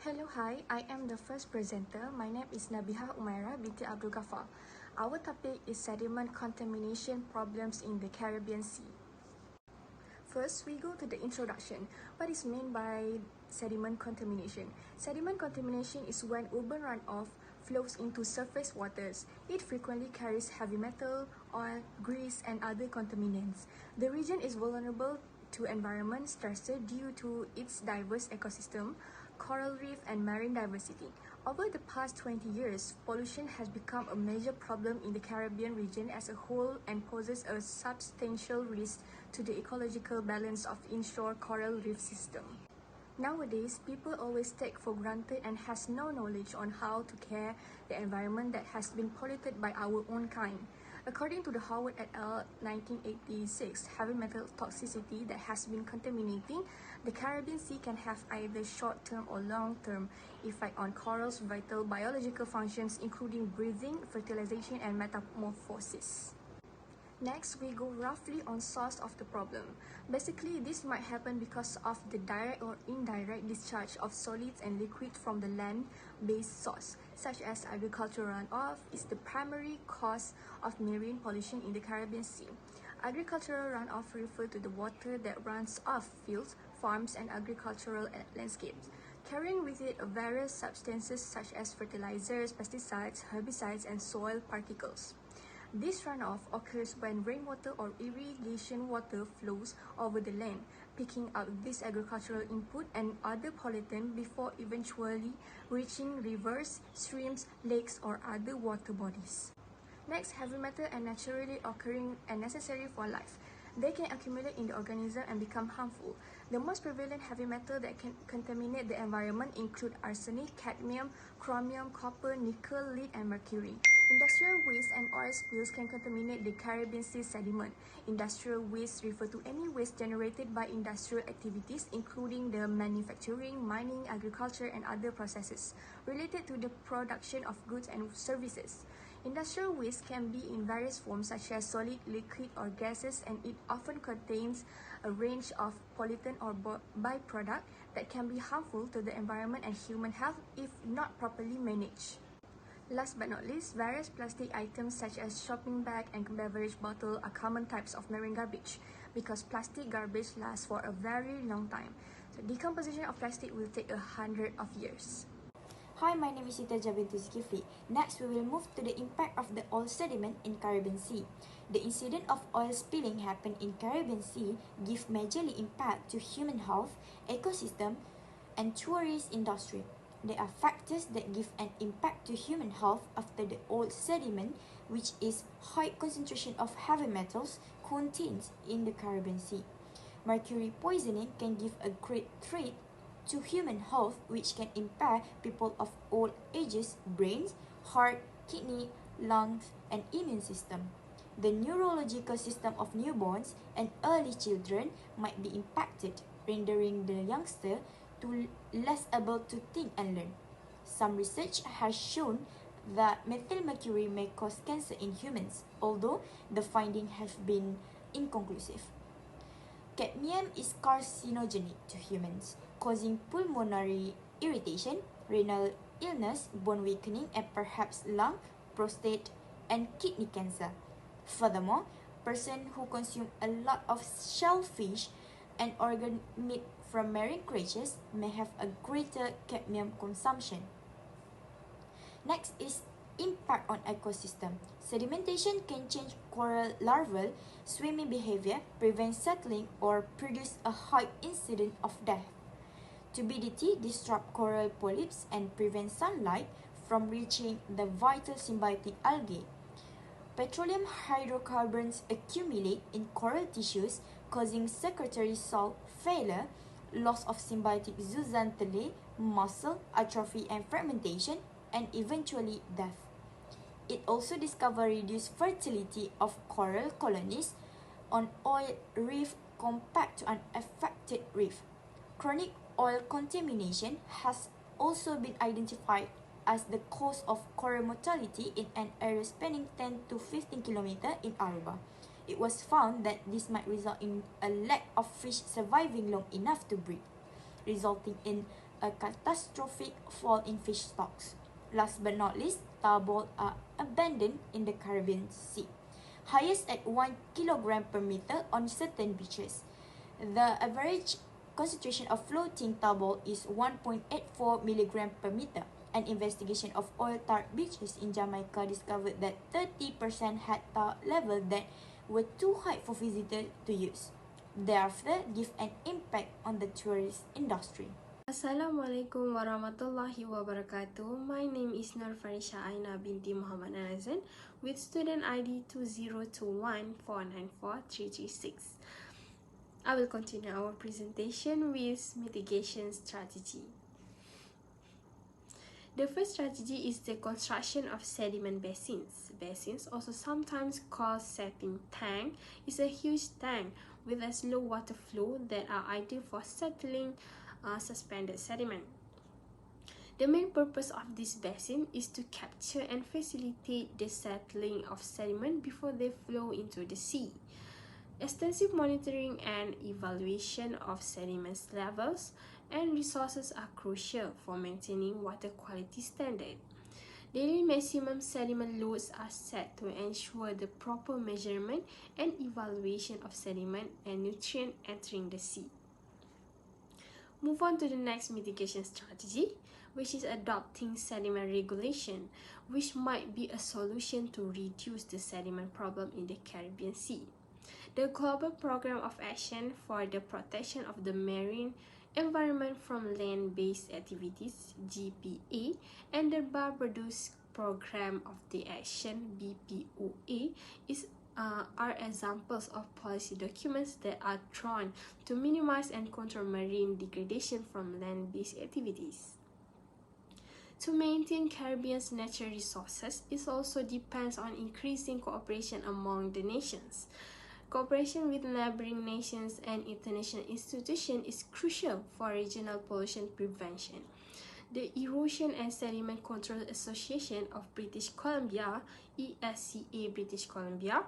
Hello, hi. I am the first presenter. My name is Nabiha Umaira binti Abdul Ghaffar. Our topic is sediment contamination problems in the Caribbean Sea. First, we go to the introduction. What is meant by sediment contamination? Sediment contamination is when urban runoff flows into surface waters. It frequently carries heavy metal, oil, grease, and other contaminants. The region is vulnerable to environment stressor due to its diverse ecosystem, coral reef, and marine diversity. Over the past 20 years, pollution has become a major problem in the Caribbean region as a whole and poses a substantial risk to the ecological balance of inshore coral reef system. Nowadays, people always take for granted and has no knowledge on how to care the environment that has been polluted by our own kind. According to the Howard et al. 1986 heavy metal toxicity that has been contaminating, the Caribbean Sea can have either short-term or long-term effect on corals' vital biological functions, including breathing, fertilization, and metamorphosis. Next, we go roughly on source of the problem. Basically, this might happen because of the direct or indirect discharge of solids and liquids from the land-based source, such as agricultural runoff is the primary cause of marine pollution in the Caribbean Sea. Agricultural runoff refers to the water that runs off fields, farms, and agricultural landscapes, carrying with it various substances such as fertilizers, pesticides, herbicides, and soil particles. This runoff occurs when rainwater or irrigation water flows over the land, picking up this agricultural input and other pollutant before eventually reaching rivers, streams, lakes, or other water bodies. Next, heavy metal are naturally occurring and necessary for life. They can accumulate in the organism and become harmful. The most prevalent heavy metal that can contaminate the environment include arsenic, cadmium, chromium, copper, nickel, lead, and mercury. Industrial waste and oil spills can contaminate the Caribbean Sea sediment. Industrial waste refer to any waste generated by industrial activities, including the manufacturing, mining, agriculture, and other processes related to the production of goods and services. Industrial waste can be in various forms such as solid, liquid, or gases, and it often contains a range of pollutant or byproduct that can be harmful to the environment and human health if not properly managed. Last but not least, various plastic items such as shopping bag and beverage bottle are common types of marine garbage because plastic garbage lasts for a very long time. So decomposition of plastic will take 100 of years. Hi, my name is Sita Jabintu Zulkifli. Next, we will move to the impact of the oil sediment in Caribbean Sea. The incident of oil spilling happened in Caribbean Sea give majorly impact to human health, ecosystem, and tourist industry. There are factors that give an impact to human health after the oil sediment, which is high concentration of heavy metals contained in the Caribbean Sea. Mercury poisoning can give a great threat to human health, which can impair people of all ages, brains, heart, kidney, lungs, and immune system. The neurological system of newborns and early children might be impacted, rendering the youngster to less able to think and learn. Some research has shown that methylmercury may cause cancer in humans, although the finding has been inconclusive. Cadmium is carcinogenic to humans, causing pulmonary irritation, renal illness, bone weakening, and perhaps lung, prostate, and kidney cancer. Furthermore, persons who consume a lot of shellfish and organ meat from marine creatures may have a greater cadmium consumption. Next is impact on ecosystem. Sedimentation can change coral larval swimming behavior, prevent settling, or produce a high incidence of death. Turbidity disrupts coral polyps and prevents sunlight from reaching the vital symbiotic algae. Petroleum hydrocarbons accumulate in coral tissues, causing secretory salt failure, loss of symbiotic zooxanthellae, muscle atrophy and fragmentation, and eventually death. It also discovered reduced fertility of coral colonies on oil reef compared to unaffected reef. Chronic oil contamination has also been identified as the cause of coral mortality in an area spanning 10 to 15 km in Aruba. It was found that this might result in a lack of fish surviving long enough to breed, resulting in a catastrophic fall in fish stocks. Last but not least, tarball are abundant in the Caribbean Sea, highest at 1 kilogram per meter on certain beaches. The average concentration of floating tarball is 1.84 milligram per meter. An investigation of oil-tar beaches in Jamaica discovered that 30% had tar levels that were too high for visitors to use. Thereafter, give an impact on the tourist industry. Assalamualaikum warahmatullahi wabarakatuh. My name is Nur Farisha Aina binti Muhammad Nazan with student ID 2021494336. I will continue our presentation with mitigation strategy. The first strategy is the construction of sediment basins. Basins, also sometimes called setting tank, is a huge tank with a slow water flow that are ideal for settling suspended sediment. The main purpose of this basin is to capture and facilitate the settling of sediment before they flow into the sea. Extensive monitoring and evaluation of sediment levels and resources are crucial for maintaining water quality standard. Daily maximum sediment loads are set to ensure the proper measurement and evaluation of sediment and nutrient entering the sea. Move on to the next mitigation strategy, which is adopting sediment regulation, which might be a solution to reduce the sediment problem in the Caribbean Sea. The Global Program of Action for the Protection of the Marine Environment from Land-Based Activities (GPA) and the Barbados Program of the Action (BPOA) are examples of policy documents that are drawn to minimize and control marine degradation from land-based activities. To maintain Caribbean's natural resources, it also depends on increasing cooperation among the nations. Cooperation with neighboring nations and international institutions is crucial for regional pollution prevention. The Erosion and Sediment Control Association of British Columbia, ESCA British Columbia,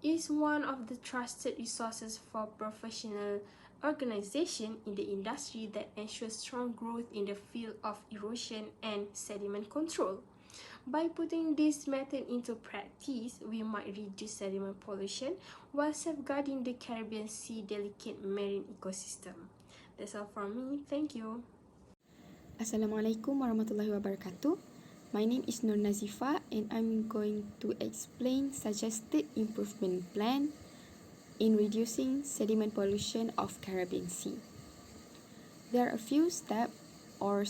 is one of the trusted resources for professional organizations in the industry that ensures strong growth in the field of erosion and sediment control. By putting this method into practice, we might reduce sediment pollution while safeguarding the Caribbean Sea delicate marine ecosystem. That's all from me. Thank you. Assalamualaikum warahmatullahi wabarakatuh. My name is Nur Nazifa and I'm going to explain suggested improvement plan in reducing sediment pollution of Caribbean Sea. There are a few steps or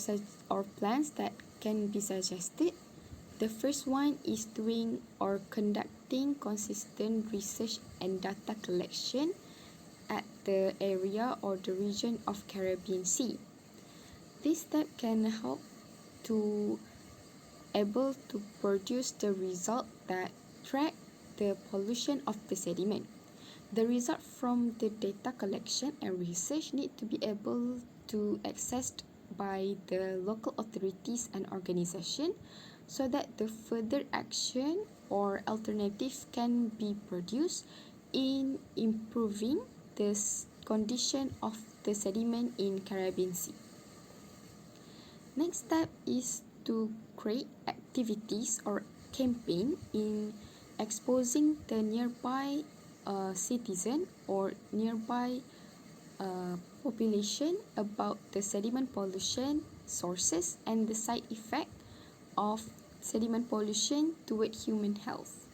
plans that can be suggested. The first one is doing or conducting consistent research and data collection at the area or the region of Caribbean Sea. This step can help to able to produce the result that track the pollution of the sediment. The result from the data collection and research need to be able to accessed by the local authorities and organizations so that the further action or alternative can be produced in improving the condition of the sediment in Caribbean Sea. Next step is to create activities or campaign in exposing the nearby citizen or nearby population about the sediment pollution sources and the side effect of sediment pollution toward human health.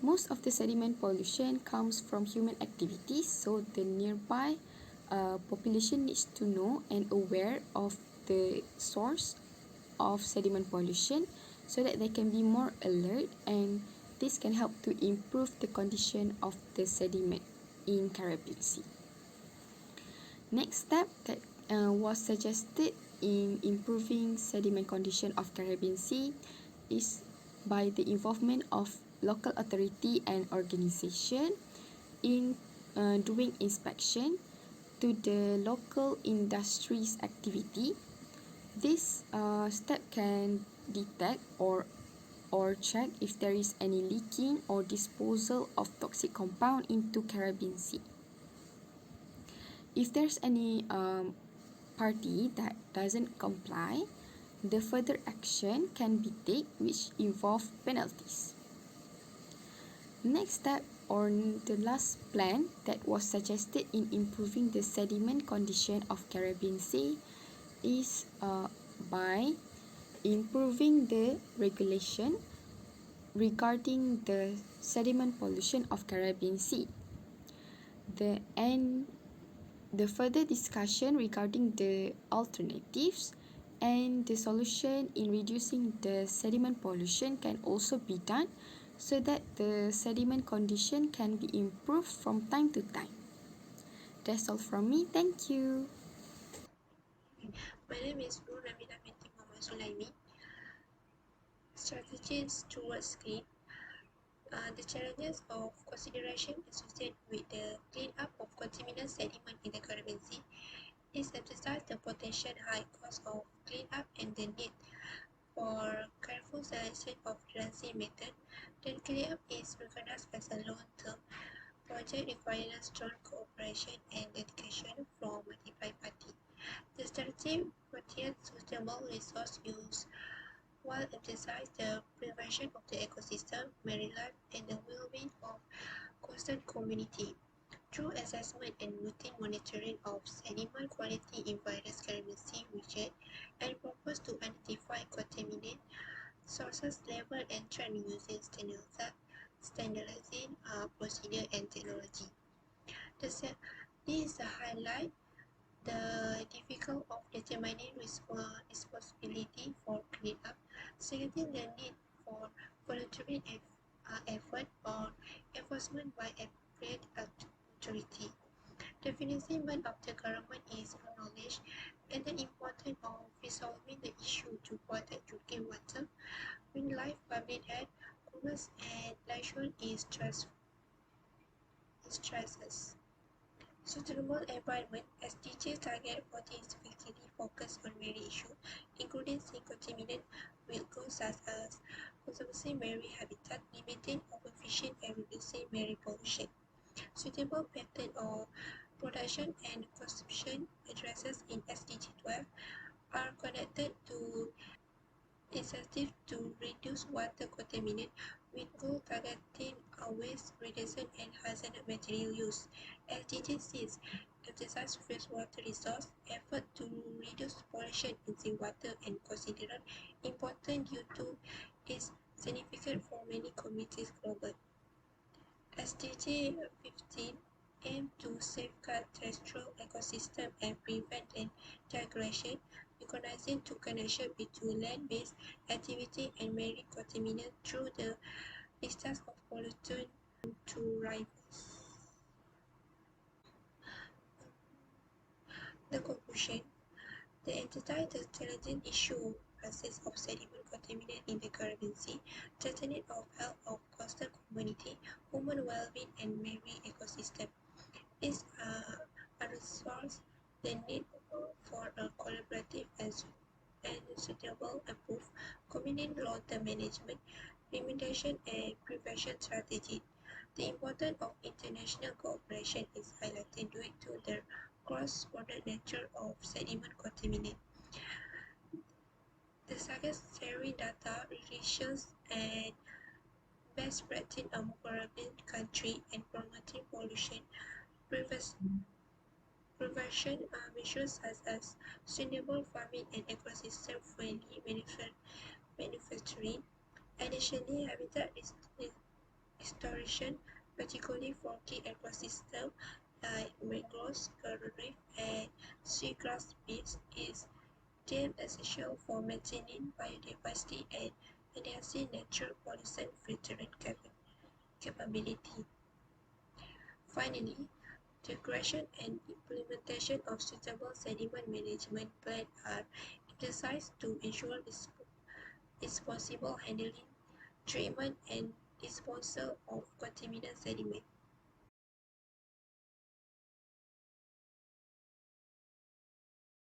Most of the sediment pollution comes from human activities, so the nearby population needs to know and aware of the source of sediment pollution so that they can be more alert, and this can help to improve the condition of the sediment in Caribbean Sea. Next step that was suggested in improving sediment condition of Caribbean Sea is by the involvement of local authority and organization in doing inspection to the local industries activity. This step can detect or check if there is any leaking or disposal of toxic compound into Caribbean Sea. If there's any party that doesn't comply, the further action can be taken which involve penalties. Next step on the last plan that was suggested in improving the sediment condition of Caribbean Sea is by improving the regulation regarding the sediment pollution of Caribbean Sea. The further discussion regarding the alternatives and the solution in reducing the sediment pollution can also be done so that the sediment condition can be improved from time to time. That's all from me. Thank you. My name is Nur Ramina binti Muhammad Sulaimi. Strategies towards clean. The challenges of consideration associated with the clean-up of contaminated sediment in the Caribbean Sea is emphasize the potential high cost of clean-up and the need for careful selection of redundancy method. Then clean-up is recognized as a long-term project requiring strong cooperation and dedication from multiple parties. The strategy maintains sustainable resource use while emphasizing the preservation of the ecosystem, marine life, and the well-being of coastal community. Through assessment and routine monitoring of sediment quality in various Caribbean Sea regions, and propose to identify contaminant sources, level, and trend using standardizing procedure and technology. This is a highlight the difficulty of determining responsibility for cleanup, seconding the need for voluntary effort or enforcement by appropriate authority. The financing of the government is acknowledged and the importance of resolving the issue to protect drinking water, wildlife, public health, commerce, and livelihood is stresses. Sustainable environment SDGs target 14 specifically focus on marine issues, including sea contaminant with goals such as conserving marine habitat, limiting overfishing, and reducing marine pollution. Suitable pattern of production and consumption addresses in SDG 12 are connected to incentives to reduce water contaminant with goal targeting waste reduction and hazardous material use. SDG 6 emphasize freshwater resource effort to reduce pollution in seawater and considered important due to its significance for many communities globally. SDG 15 aim to safeguard terrestrial ecosystem and prevent land degradation, recognizing the connection between land-based activity and marine contaminant through the discharge of pollutant to rivers. The conclusion: the entity the challenging issue process of sediment contaminant in the Caribbean Sea, threatening of health of coastal community, human well-being, and marine ecosystem. Is a resource the need for a collaborative and suitable approach, combining long-term management, remediation, and prevention strategy. The importance of international cooperation is highlighted due to the cross-border nature of sediment contaminant. The suggest sharing data, relations, and best practice among Caribbean countries and promoting pollution prevention measures such as sustainable farming and ecosystem-friendly manufacturing. Additionally, habitat restoration, particularly for key ecosystems like mangroves, coral reef, and seagrass beds, is deemed essential for maintaining biodiversity and enhancing natural pollution filtering capability. Finally, the creation and implementation of suitable sediment management plans are emphasized to ensure responsible handling, treatment, and disposal of contaminated sediment.